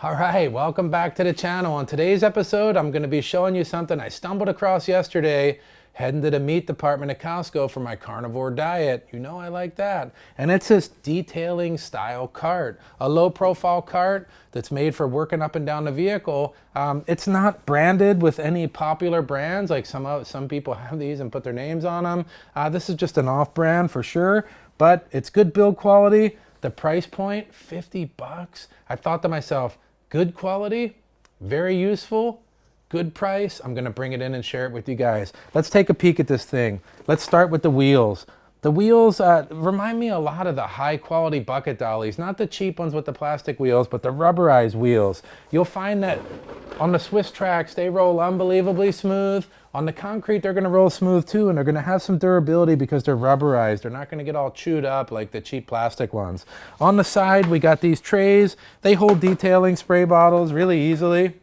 All right, welcome back to the channel. On today's episode, I'm going to be showing you something I stumbled across yesterday, heading to the meat department at Costco for my carnivore diet. You know I like that. And it's this detailing style cart, a low profile cart that's made for working up and down the vehicle. It's not branded with any popular brands, like some people have these and put their names on them. This is just an off brand for sure, but it's good build quality. The price point, 50 bucks. I thought to myself, good quality, very useful, good price. I'm gonna bring it in and share it with you guys. Let's take a peek at this thing. Let's start with the wheels. The wheels remind me a lot of the high quality bucket dollies, not the cheap ones with the plastic wheels, but the rubberized wheels. You'll find that on the Swiss Trax, they roll unbelievably smooth. On the concrete, they're gonna roll smooth too, and they're gonna have some durability because they're rubberized. They're not gonna get all chewed up like the cheap plastic ones. On the side, we got these trays. They hold detailing spray bottles really easily.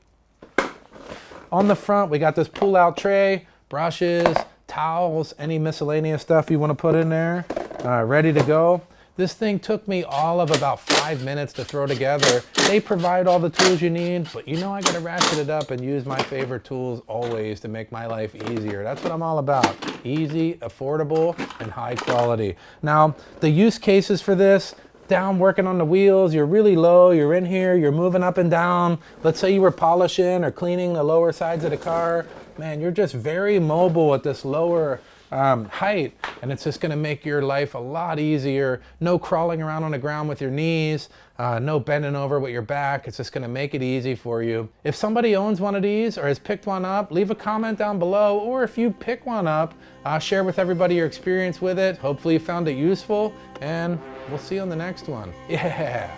On the front, we got this pull-out tray, brushes, towels, any miscellaneous stuff you wanna put in there, ready to go. This thing took me all of about 5 minutes to throw together. They provide all the tools you need, but you know I gotta ratchet it up and use my favorite tools always to make my life easier. That's what I'm all about. Easy, affordable, and high quality. Now, the use cases for this, down working on the wheels, you're really low, you're in here, you're moving up and down. Let's say you were polishing or cleaning the lower sides of the car. Man, you're just very mobile at this lower height, and it's just going to make your life a lot easier. No crawling around on the ground with your knees, no bending over with your back. It's just going to make it easy for you. If somebody owns one of these or has picked one up, leave a comment down below, or if you pick one up, share with everybody your experience with it. Hopefully you found it useful, and we'll see you on the next one. Yeah.